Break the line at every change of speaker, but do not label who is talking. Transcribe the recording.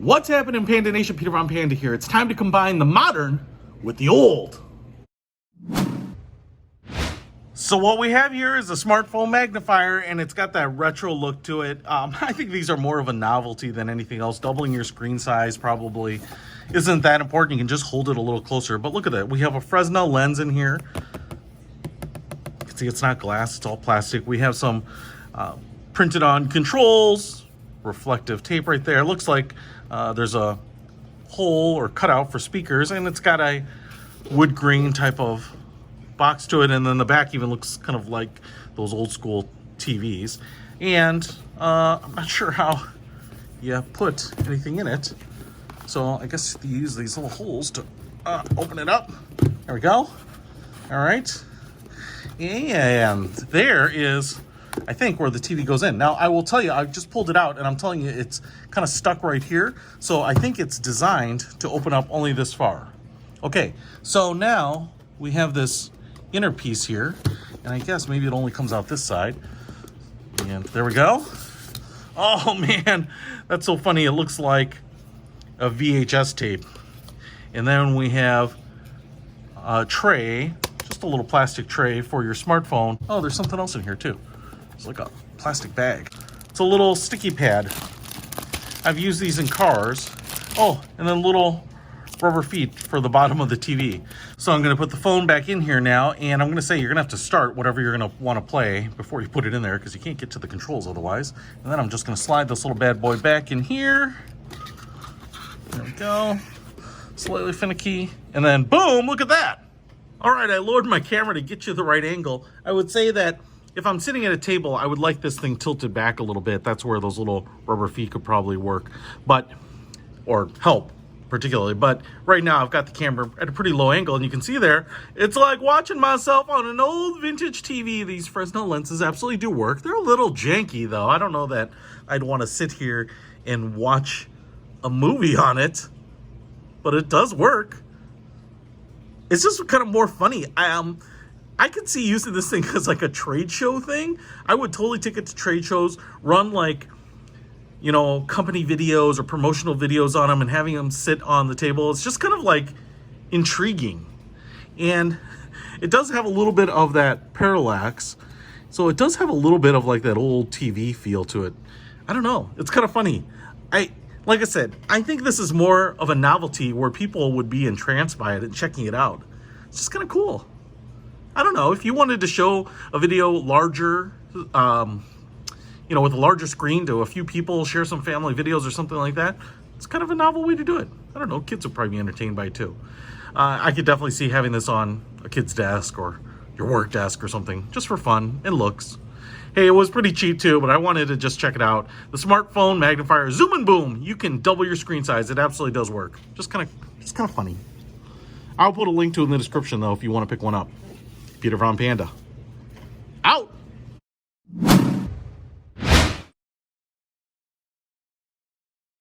What's happening, Panda Nation? Peter Von Panda here. It's time to combine the modern with the old. So what we have here is a smartphone magnifier, and it's got that retro look to it. I think these are more of a novelty than anything else. Doubling your screen size probably isn't that important. You can just hold it a little closer. But look at that. We have a Fresnel lens in here. You can see it's not glass, it's all plastic. We have some printed on controls, reflective tape right there. It looks like there's a hole or cutout for speakers, and it's got a wood grain type of box to it, and then the back even looks kind of like those old school TVs. And I'm not sure how you put anything in it, so I guess you use these little holes to open it up. There we go. All right, and there is, I think, where the TV goes in. Now, I will tell you, I just pulled it out, and I'm telling you, it's kind of stuck right here. So I think it's designed to open up only this far. Okay, so now we have this inner piece here, and I guess maybe it only comes out this side. And there we go. Oh man, that's so funny. It looks like a VHS tape. And then we have a tray, just a little plastic tray for your smartphone. Oh, there's something else in here too. It's like a plastic bag. It's a little sticky pad. I've used these in cars. Oh, and then little rubber feet for the bottom of the TV. So I'm going to put the phone back in here now, and I'm going to say you're going to have to start whatever you're going to want to play before you put it in there, because you can't get to the controls otherwise. And then I'm just going to slide this little bad boy back in here. There we go. Slightly finicky. And then boom, look at that. All right, I lowered my camera to get you the right angle. I would say that if I'm sitting at a table, I would like this thing tilted back a little bit. That's where those little rubber feet could probably work, or help particularly. But right now I've got the camera at a pretty low angle, and you can see there, it's like watching myself on an old vintage TV. These Fresnel lenses absolutely do work. They're a little janky though. I don't know that I'd want to sit here and watch a movie on it, but it does work. It's just kind of more funny. I could see using this thing as like a trade show thing. I would totally take it to trade shows, run like, you know, company videos or promotional videos on them, and having them sit on the table. It's just kind of like intriguing. And it does have a little bit of that parallax. So it does have a little bit of like that old TV feel to it. I don't know. It's kind of funny. Like I said, I think this is more of a novelty where people would be entranced by it and checking it out. It's just kind of cool. I don't know, if you wanted to show a video larger, you know, with a larger screen to a few people, share some family videos or something like that, it's kind of a novel way to do it. I don't know, kids would probably be entertained by it too. I could definitely see having this on a kid's desk or your work desk or something, just for fun and looks. Hey, it was pretty cheap too, but I wanted to just check it out. The smartphone magnifier, zoom and boom, you can double your screen size. It absolutely does work. It's kind of funny. I'll put a link to it in the description though if you want to pick one up. Peter Von Panda.